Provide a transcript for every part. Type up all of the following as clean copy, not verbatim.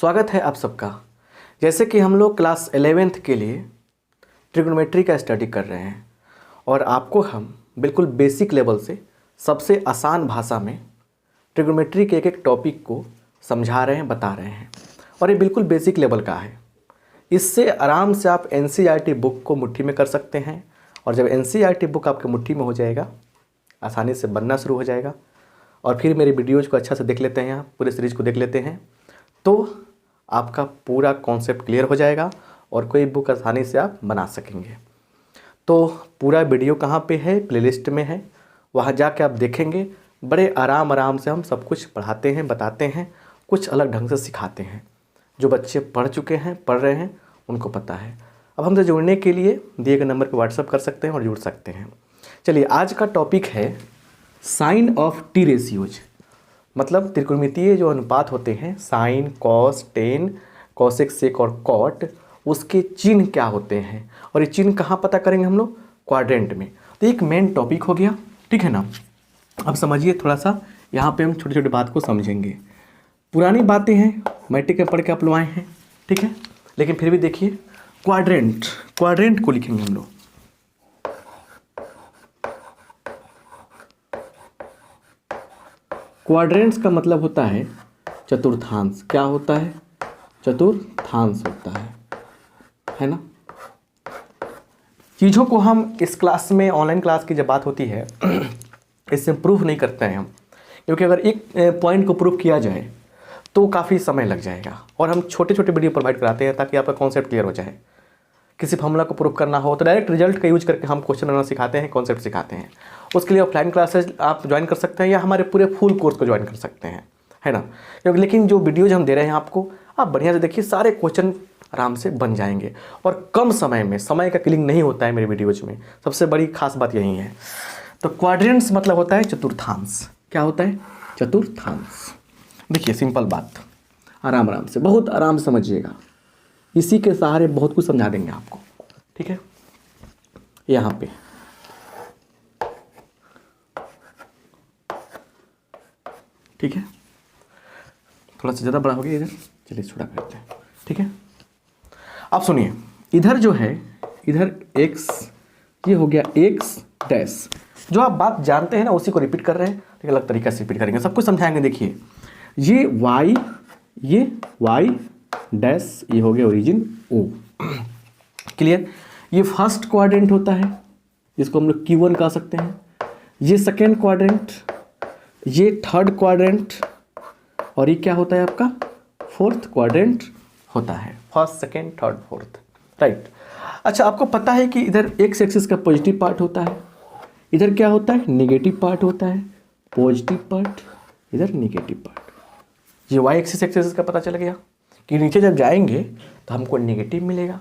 स्वागत है आप सबका। जैसे कि हम लोग क्लास 11th के लिए ट्रिग्नोमेट्री का स्टडी कर रहे हैं और आपको हम बिल्कुल बेसिक लेवल से सबसे आसान भाषा में ट्रिग्नोमेट्री के एक एक टॉपिक को समझा रहे हैं, बता रहे हैं और ये बिल्कुल बेसिक लेवल का है। इससे आराम से आप NCERT बुक को मुट्ठी में कर सकते हैं और जब NCERT बुक आपके मुट्ठी में हो जाएगा, आसानी से बनना शुरू हो जाएगा और फिर मेरे वीडियोज़ को अच्छा से देख लेते हैं, आप पूरे सीरीज़ को देख लेते हैं तो आपका पूरा कॉन्सेप्ट क्लियर हो जाएगा और कोई बुक आसानी से आप बना सकेंगे। तो पूरा वीडियो कहाँ पे है? प्लेलिस्ट में है, वहाँ जाके आप देखेंगे। बड़े आराम से हम सब कुछ पढ़ाते हैं, बताते हैं, कुछ अलग ढंग से सिखाते हैं। जो बच्चे पढ़ चुके हैं, पढ़ रहे हैं, उनको पता है। अब हमसे जुड़ने के लिए दिए गए नंबर पर व्हाट्सअप कर सकते हैं और जुड़ सकते हैं। चलिए, आज का टॉपिक है साइन ऑफ टी रेशियोज, मतलब त्रिकोणमितीय जो अनुपात होते हैं, साइन, कॉस, टेन, कॉसेक, सेक और कॉट, उसके चिन्ह क्या होते हैं और ये चिन्ह कहाँ पता करेंगे हम लोग? क्वाड्रेंट में। तो एक मेन टॉपिक हो गया, ठीक है ना। अब समझिए थोड़ा सा, यहाँ पे हम छोटी छोटी बात को समझेंगे। पुरानी बातें हैं, मैट्रिक में पढ़ के आप लोग आए हैं, ठीक है, लेकिन फिर भी देखिए क्वाड्रेंट को लिखेंगे हम लोग। क्वाड्रेंट्स का मतलब होता है चतुर्थांश। क्या होता है? चतुर्थांश होता है ना। चीज़ों को हम इस क्लास में, ऑनलाइन क्लास की जब बात होती है, इससे प्रूफ नहीं करते हैं हम, क्योंकि अगर एक पॉइंट को प्रूफ किया जाए तो काफ़ी समय लग जाएगा और हम छोटे छोटे वीडियो प्रोवाइड कराते हैं ताकि आपका कॉन्सेप्ट क्लियर हो जाए। किसी फॉर्मूला को प्रूफ करना हो तो डायरेक्ट रिजल्ट का यूज करके हम क्वेश्चन बनाना सिखाते हैं, कॉन्सेप्ट सिखाते हैं। उसके लिए ऑफलाइन क्लासेज आप ज्वाइन कर सकते हैं या हमारे पूरे फुल कोर्स को ज्वाइन कर सकते हैं, है ना। क्योंकि लेकिन जो वीडियोज हम दे रहे हैं आपको, आप बढ़िया से देखिए, सारे क्वेश्चन आराम से बन जाएंगे और कम समय में। समय का किलिंग नहीं होता है मेरे वीडियोज में, सबसे बड़ी खास बात यही है। तो क्वाड्रेंट्स मतलब होता है चतुर्थांश। क्या होता है? चतुर्थांश। देखिए सिंपल बात, आराम से, बहुत आराम से समझिएगा। इसी के सहारे बहुत कुछ समझा देंगे आपको, ठीक है। यहाँ पे ठीक है, थोड़ा सा ज़्यादा बड़ा हो गया इधर, चलिए छोटा करते हैं, ठीक है। अब सुनिए, इधर जो है, इधर x, ये हो गया x डैश। जो आप बात जानते हैं ना, उसी को रिपीट कर रहे हैं, ठीक है, अलग तरीका से रिपीट करेंगे, सब कुछ समझाएंगे। देखिए, ये y डैश, ये हो गया ओरिजिन O। क्लियर? ये फर्स्ट क्वाड्रेंट होता है, जिसको हम लोग Q1 कह सकते हैं। ये सेकेंड क्वाड्रेंट, ये थर्ड क्वाड्रेंट और ये क्या होता है आपका? फोर्थ क्वाड्रेंट होता है। First, second, third, fourth, right. अच्छा, आपको पता है कि इधर एक्स एक्सिस का पॉजिटिव पार्ट होता है, इधर क्या होता है? नेगेटिव पार्ट होता है। पॉजिटिव पार्ट, इधर नेगेटिव पार्ट। ये वाई एक्सिस का पता चल गया कि नीचे जब जाएंगे तो हमको नेगेटिव मिलेगा,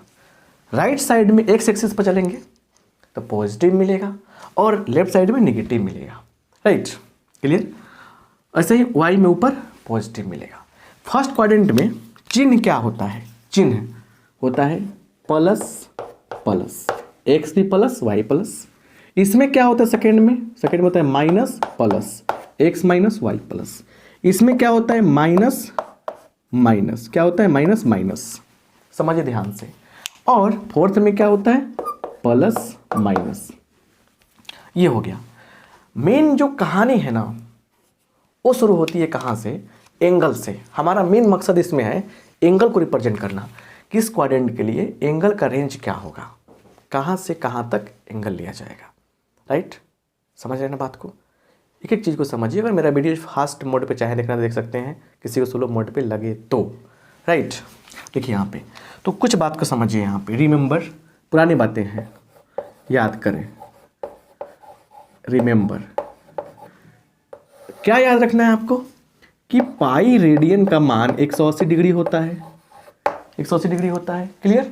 राइट साइड में एक्स एक्सिस पर चलेंगे तो पॉजिटिव मिलेगा और लेफ्ट साइड में नेगेटिव मिलेगा, राइट। क्लियर? ऐसे ही वाई में ऊपर पॉजिटिव मिलेगा। फर्स्ट क्वाड्रेंट में चिन्ह क्या होता है? चिन्ह होता है प्लस, एक्स भी प्लस, वाई प्लस। इसमें क्या होता है? सेकेंड में होता है minus plus, X minus Y plus. इसमें क्या होता है? माइनस, क्या होता है? माइनस। समझिए ध्यान से। और फोर्थ में क्या होता है? Plus minus. ये हो गया। मेन जो कहानी है ना, वो शुरू होती है कहाँ से? एंगल से। हमारा मेन मकसद इसमें है एंगल को रिप्रेजेंट करना। किस क्वाड्रेंट के लिए एंगल का रेंज क्या होगा, कहाँ से कहाँ तक एंगल लिया जाएगा, राइट। समझ रहे हैं ना बात को? एक एक चीज़ को समझिए। अगर मेरा वीडियो फास्ट मोड पे चाहे देखना तो देख सकते हैं, किसी को स्लो मोड पे लगे तो, राइट। देखिए यहाँ पे तो कुछ बात को समझिए। यहाँ पे रिमेंबर, पुरानी बातें हैं, याद करें। रिमेंबर, क्या याद रखना है आपको? कि पाई रेडियन का मान 180 डिग्री होता है, 180 डिग्री होता है। क्लियर?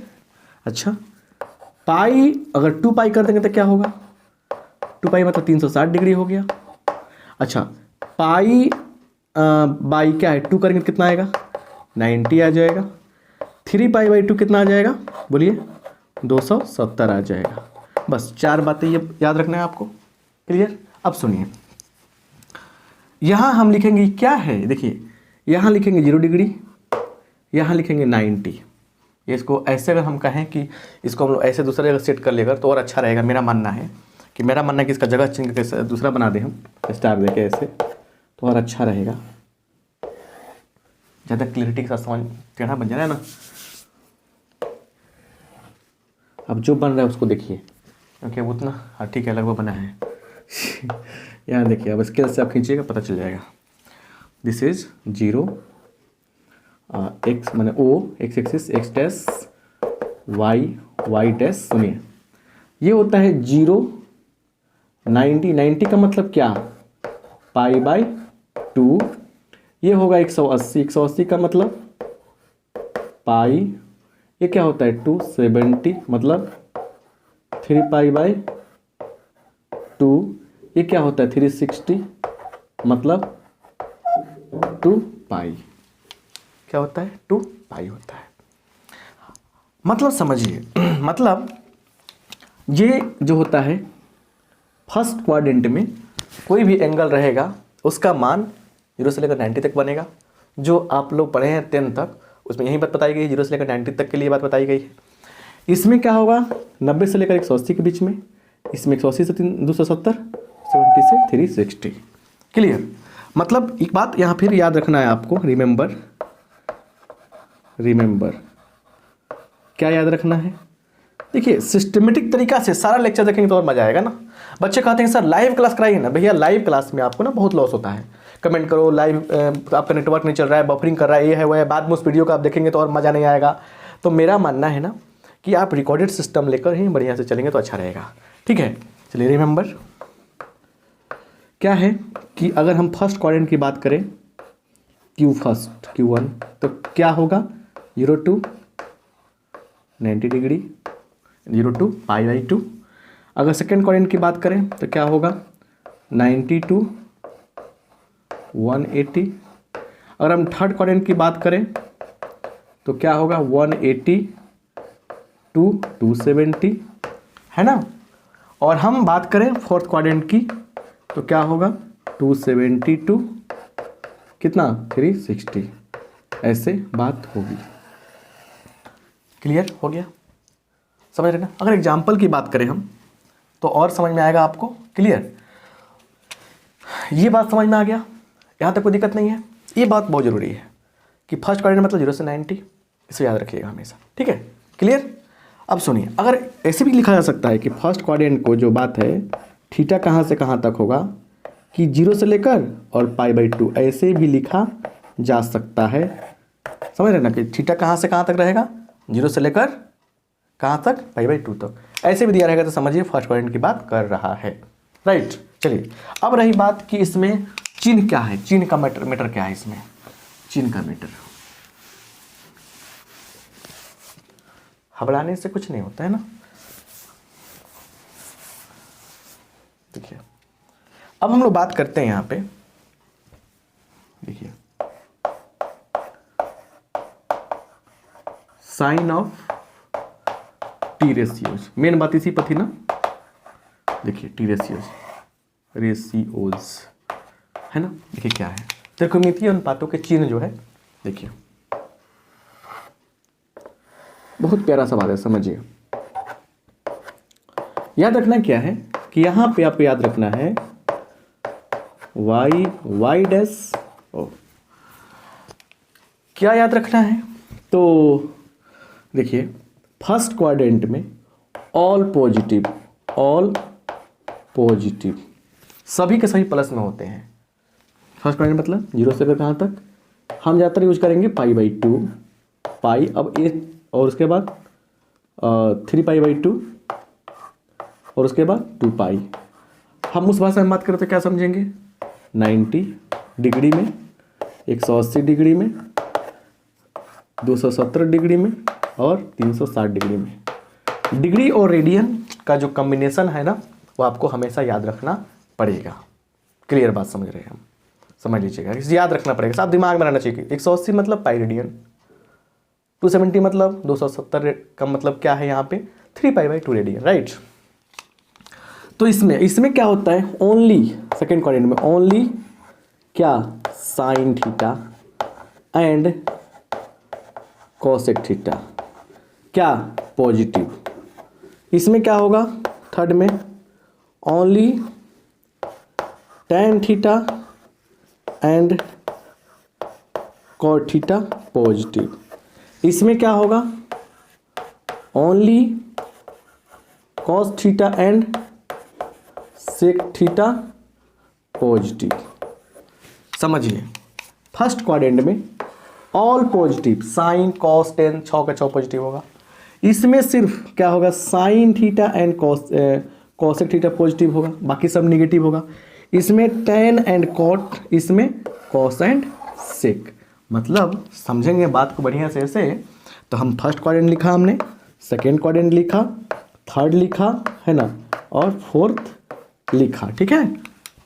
अच्छा, पाई अगर 2 पाई कर देंगे तो क्या होगा? 2 पाई मतलब 360 डिग्री हो गया। अच्छा, पाई बाई क्या है? 2 करेंगे तो कितना आएगा? 90 आ जाएगा। 3 पाई बाई 2 कितना आ जाएगा? बोलिए, 270 आ जाएगा। बस 4 बातें ये याद रखना है आपको। क्लियर? अब सुनिए, यहाँ हम लिखेंगे क्या है? देखिए, यहाँ लिखेंगे 0 डिग्री, यहाँ लिखेंगे 90। इसको ऐसे अगर हम कहें कि इसको हम लोग ऐसे दूसरा जगह सेट कर लेकर तो और अच्छा रहेगा। मेरा मानना है कि इसका जगह चेंज करके दूसरा बना दें हम, स्टार देके ऐसे, तो और अच्छा रहेगा, ज़्यादा क्लियरिटी के साथ समझ टेढ़ा बन जा रहा है ना। अब जो बन रहा है उसको देखिए, क्योंकि अब उतना हाँ ठीक है लगभग बना है। यहाँ देखिए, अब स्केल से आप खींचिएगा पता चल जाएगा। दिस इज 0 एक्स माने O, X axis, X dash, Y dash. सुनिए, ये होता है 0 90। 90 का मतलब क्या, π/2। ये होगा 180। 180 का मतलब पाई, ये क्या होता है 270 मतलब 3π/2। ये क्या होता है 360 मतलब 2π। क्या होता है 2π होता है। मतलब समझिए, मतलब ये जो होता है फर्स्ट क्वाड्रेंट में कोई भी एंगल रहेगा उसका मान 0 से लेकर 90 तक बनेगा। जो आप लोग पढ़े हैं 10 तक उसमें यही बात बताई गई है, 0 से लेकर 90 तक के लिए बात बताई गई है। इसमें क्या होगा 90 से लेकर 180 के बीच में, इसमें 180 से 270, 70 से 360। क्लियर। मतलब एक बात यहाँ फिर याद रखना है आपको, रिमेंबर क्या याद रखना है। देखिए सिस्टमेटिक तरीका से सारा लेक्चर देखेंगे तो और मजा आएगा ना। बच्चे कहते हैं सर लाइव क्लास कराइए ना। भैया लाइव क्लास में आपको ना बहुत लॉस होता है। कमेंट करो लाइव आपका नेटवर्क नहीं चल रहा है, बफरिंग कर रहा है, ये है वो है, बाद में उस वीडियो को आप देखेंगे तो और मज़ा नहीं आएगा। तो मेरा मानना है ना कि आप रिकॉर्डेड सिस्टम लेकर ही बढ़िया से चलेंगे तो अच्छा रहेगा। ठीक है, चलिए रिमेंबर क्या है कि अगर हम फर्स्ट क्वाड्रेंट की बात करें Q1 तो क्या होगा 0 to 90 डिग्री, 0 to π/2। अगर सेकेंड क्वाड्रेंट की बात करें तो क्या होगा 90 to 180। अगर हम थर्ड क्वाड्रेंट की बात करें तो क्या होगा 180 to 270, है ना। और हम बात करें फोर्थ क्वाड्रेंट की तो क्या होगा 270 to कितना 360। ऐसे बात होगी। क्लियर हो गया, समझ रहे ना। अगर एग्जाम्पल की बात करें हम तो और समझ में आएगा आपको। क्लियर, ये बात समझ में आ गया, यहाँ तक कोई दिक्कत नहीं है। ये बात बहुत ज़रूरी है कि फर्स्ट क्वाड्रेंट मतलब 0 से 90, इसे याद रखिएगा हमेशा। ठीक है, क्लियर। अब सुनिए, अगर ऐसे भी लिखा जा सकता है कि फर्स्ट क्वाड्रेंट को जो बात है थीटा कहाँ से कहाँ तक होगा कि 0 से लेकर और π/2, ऐसे भी लिखा जा सकता है। समझ रहे ना कि थीटा कहाँ से कहाँ तक रहेगा 0 से लेकर कहाँ तक π/2 तक, ऐसे भी दिया रहेगा तो समझिए फर्स्ट क्वाड्रेंट की बात कर रहा है। राइट। चलिए अब रही बात कि इसमें चिन्ह क्या है, चिन्ह का मीटर क्या है। इसमें चिन्ह का मीटर घबराने से कुछ नहीं होता है ना। देखिए अब हम लोग बात करते हैं यहाँ पे, देखिए sign of T ratios. Main बात इसी पर थी ना। देखिए टी रेशियोज है ना। देखिए क्या है त्रिकोणमितीय अनुपातों के चिन्ह जो है, देखिए बहुत प्यारा सवाल है, समझिए। याद रखना क्या है कि यहां पे आपको याद रखना है वाई डैश ओ। क्या याद रखना है तो देखिए फर्स्ट क्वाड्रेंट में ऑल पॉजिटिव सभी के सभी प्लस में होते हैं। फर्स्ट क्वाड्रेंट मतलब 0 से लेकर कहाँ तक, हम ज़्यादातर यूज करेंगे π/2 पाई, अब ए और उसके बाद 3π/2 और उसके बाद 2π। हम उस भाषा में बात करें तो क्या समझेंगे 90 डिग्री में, 180 डिग्री में, 270 डिग्री में और 360 डिग्री में। डिग्री और रेडियन का जो कॉम्बिनेशन है ना वो आपको हमेशा याद रखना पड़ेगा। क्लियर बात समझ रहे हैं हम, समझ लीजिएगा, याद रखना पड़ेगा, साफ दिमाग में रहना चाहिए। 180 मतलब पाई रेडियन, 270 मतलब 270 का मतलब क्या है यहाँ पे 3π/2 रेडियन। राइट। तो इसमें क्या होता है ओनली सेकेंड क्वाड्रेंट में ओनली क्या sine theta and cosec theta, क्या पॉजिटिव। इसमें क्या होगा थर्ड में, only tan theta and cot theta positive. इसमें क्या होगा, only cos theta and sec theta positive. समझिए, फर्स्ट क्वाड्रेंट में all positive, sine cos tan, 6 का 6 पॉजिटिव होगा। इसमें सिर्फ क्या होगा, sine theta and cosec theta positive होगा, बाकी सब निगेटिव होगा। इसमें टेन एंड कॉट, इसमें कॉस एंड सेक। मतलब समझेंगे बात को बढ़िया से ऐसे, तो हम फर्स्ट क्वाड्रेंट लिखा हमने, सेकेंड क्वाड्रेंट लिखा, थर्ड लिखा है ना, और फोर्थ लिखा। ठीक है,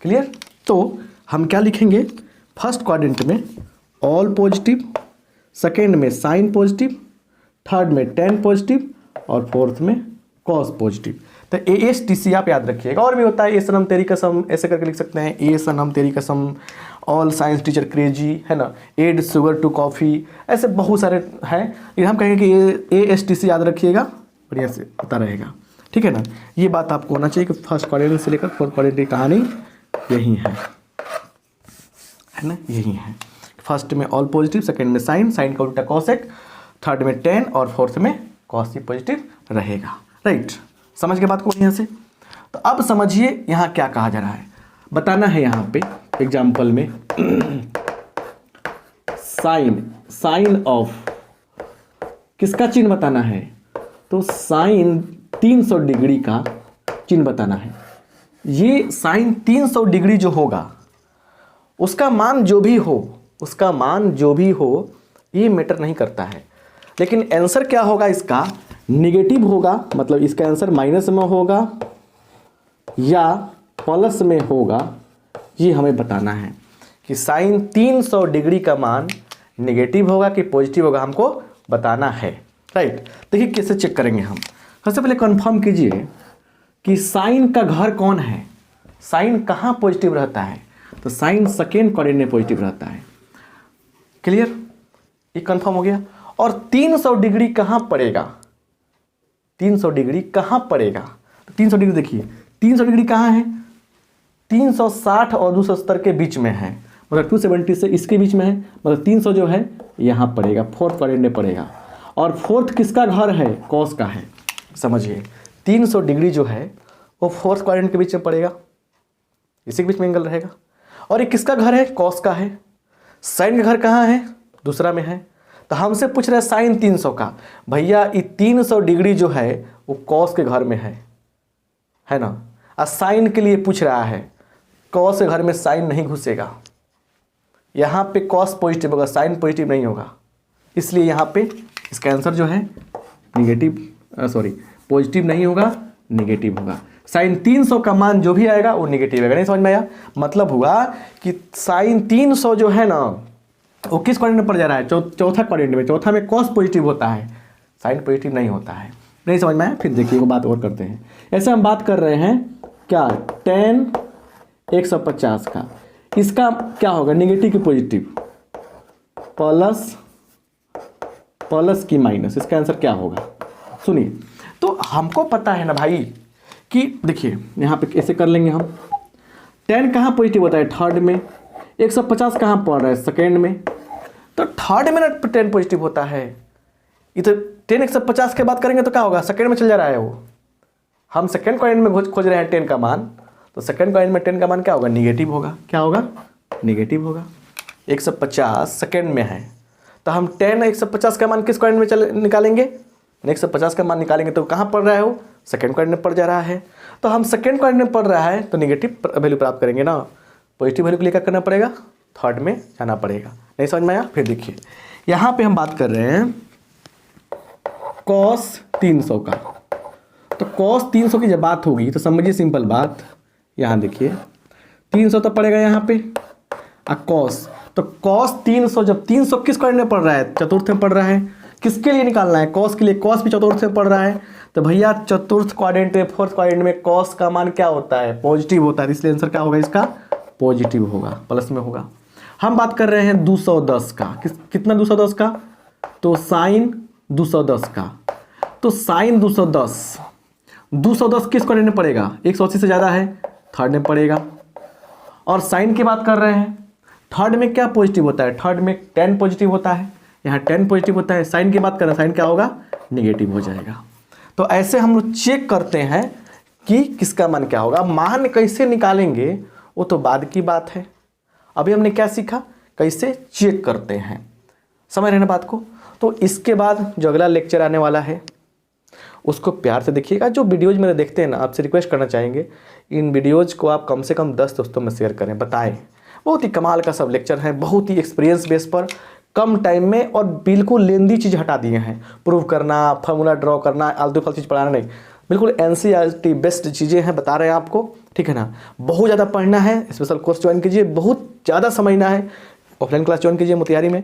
क्लियर। तो हम क्या लिखेंगे, फर्स्ट क्वाड्रेंट में ऑल पॉजिटिव, सेकेंड में साइन पॉजिटिव, थर्ड में टेन पॉजिटिव और फोर्थ में कॉस पॉजिटिव। तो ASTC आप याद रखिएगा। और भी होता है, ए सनम तेरी कसम, ऐसे करके लिख सकते हैं, ए सनम तेरी कसम, ऑल साइंस टीचर क्रेजी, है ना, एड शुगर टू कॉफ़ी, ऐसे बहुत सारे हैं। ये हम कहेंगे कि ASTC याद रखिएगा, बढ़िया से पता रहेगा। ठीक है ना, ये बात आपको होना चाहिए कि फर्स्ट क्वाड्रेंट से लेकर फोर्थ क्वाड्रेंट की कहानी यही है ना, यही है। फर्स्ट में ऑल पॉजिटिव, सेकंड में साइन, साइन का उल्टा कॉसेक, थर्ड में टेन और फोर्थ में कॉस पॉजिटिव रहेगा। राइट, समझ के बात को यहाँ से। तो अब समझिए यहाँ क्या कहा जा रहा है, बताना है यहाँ पे एग्जाम्पल में साइन ऑफ किसका चिन्ह बताना है, तो साइन 300 डिग्री का चिन्ह बताना है। ये साइन 300 डिग्री जो होगा, उसका मान जो भी हो, ये मैटर नहीं करता है। लेकिन आंसर क्या होगा इसका, निगेटिव होगा, मतलब इसका आंसर माइनस में होगा या प्लस में होगा, ये हमें बताना है कि साइन 300 डिग्री का मान निगेटिव होगा कि पॉजिटिव होगा, हमको बताना है। राइट, देखिए कैसे चेक करेंगे हम। सबसे पहले कंफर्म कीजिए कि साइन का घर कौन है, साइन कहाँ पॉजिटिव रहता है, तो साइन सेकेंड क्वाड्रेंट में पॉजिटिव रहता है। क्लियर, ये कंफर्म हो गया। और 300 डिग्री कहाँ पड़ेगा, 300 डिग्री कहाँ पड़ेगा, तो 300 डिग्री देखिए, 300 डिग्री कहाँ है, 360 और 270 के बीच में है, मतलब 270 से इसके बीच में है, मतलब 300 जो है यहाँ पड़ेगा, फोर्थ क्वाड्रेंट में पड़ेगा। और फोर्थ किसका घर है, कॉस का है। समझिए 300 डिग्री जो है वो फोर्थ क्वाड्रेंट के बीच में पड़ेगा, इसी के बीच में एंगल रहेगा। और ये किसका घर है, कॉस का है। साइन का घर कहाँ है, दूसरा में है। तो हमसे पूछ रहे हैं साइन 300 का, भैया ये 300 डिग्री जो है वो कॉस के घर में है ना। और साइन के लिए पूछ रहा है, कॉस के घर में साइन नहीं घुसेगा, यहाँ पे कॉस पॉजिटिव होगा, साइन पॉजिटिव नहीं होगा, इसलिए यहाँ पे इसका आंसर जो है पॉजिटिव नहीं होगा, निगेटिव होगा। साइन 300 का मान जो भी आएगा वो निगेटिव आएगा। नहीं समझ में आया, मतलब हुआ कि साइन 300 जो है ना वो किस क्वाड्रेंट में पड़ जा रहा है, चौथा क्वाड्रेंट में। चौथा में कॉस पॉजिटिव होता है, साइन पॉजिटिव नहीं होता है। नहीं समझ में आया, फिर देखिए वो बात और करते हैं। ऐसे हम बात कर रहे हैं क्या, tan 150 का, इसका क्या होगा, निगेटिव की पॉजिटिव, प्लस की माइनस, इसका आंसर क्या होगा। सुनिए, तो हमको पता है ना भाई कि देखिए यहाँ पे कैसे कर लेंगे हम, 10 कहाँ पॉजिटिव होता है, थर्ड में, 150 कहाँ पड़ रहा है, सेकेंड में, तो थर्ड में ना 10 पॉजिटिव होता है। ये तो 10 150 के बात करेंगे तो क्या होगा, सेकेंड में चल जा रहा है वो। हम सेकेंड क्वाड्रेंट में खोज रहे हैं 10 का मान, तो सेकेंड क्वाड्रेंट में 10 का मान क्या होगा, निगेटिव होगा। क्या होगा, निगेटिव होगा। 150 सेकेंड में है, तो हम 10 150 का मान किस क्वाड्रेंट में निकालेंगे, 150 का मान निकालेंगे तो कहाँ पड़ रहा है वो, सेकेंड क्वाड्रेंट में पड़ जा रहा है। तो हम सेकेंड क्वाड्रेंट में पड़ रहा है तो निगेटिव वैल्यू प्राप्त करेंगे ना, पॉजिटिव वैल्यू के लिए क्या करना पड़ेगा, थर्ड में जाना पड़ेगा। नहीं समझ में आया, फिर देखिए यहाँ पे हम बात कर रहे हैं cos 300 का, तो cos 300 की जब बात होगी तो समझिए सिंपल बात, यहाँ देखिए 300 तो पड़ेगा यहाँ पे, cos, तो cos 300, जब 300 किस क्वाड्रेंट में पड़ रहा है, चतुर्थ में पड़ रहा है, किसके लिए निकालना है, cos के लिए। cos भी चतुर्थ में पड़ रहा है, तो भैया चतुर्थ क्वाड्रेंट में, फोर्थ क्वाड्रेंट में cos का मान क्या होता है, पॉजिटिव होता है, इसलिए आंसर क्या होगा इसका, पॉजिटिव होगा, प्लस में होगा। हम बात कर रहे हैं 210 का, कितना 210 का, तो साइन 210 का, तो साइन 210 किसको लेने पड़ेगा, 180 से ज़्यादा है, थर्ड में पड़ेगा। और साइन की बात कर रहे हैं, थर्ड में क्या पॉजिटिव होता है, थर्ड में 10 पॉजिटिव होता है, यहाँ 10 पॉजिटिव होता है। साइन की बात कर रहे हैं, साइन क्या होगा, निगेटिव हो जाएगा। तो ऐसे हम लोग चेक करते हैं कि किसका मान क्या होगा। मान कैसे निकालेंगे वो तो बाद की बात है। अभी हमने क्या सीखा, कैसे चेक करते हैं, समझ रहे हैं बात को। तो इसके बाद जो अगला लेक्चर आने वाला है उसको प्यार से देखिएगा। जो वीडियोज़ मेरे देखते हैं ना, आपसे रिक्वेस्ट करना चाहेंगे इन वीडियोज़ को आप कम से कम 10 दोस्तों में शेयर करें, बताएं। बहुत ही कमाल का सब लेक्चर है, बहुत ही एक्सपीरियंस बेस पर, कम टाइम में, और बिल्कुल लेंदी चीज़ हटा दिए हैं। प्रूव करना, फार्मूला ड्रॉ करना, आलतू फालतू चीज़ पढ़ाना नहीं, बिल्कुल NCERT बेस्ट चीज़ें हैं, बता रहे हैं आपको, ठीक है ना। बहुत ज़्यादा पढ़ना है, स्पेशल कोर्स ज्वाइन कीजिए, बहुत ज़्यादा समझना है, ऑफलाइन क्लास ज्वाइन कीजिए मोतिहारी में।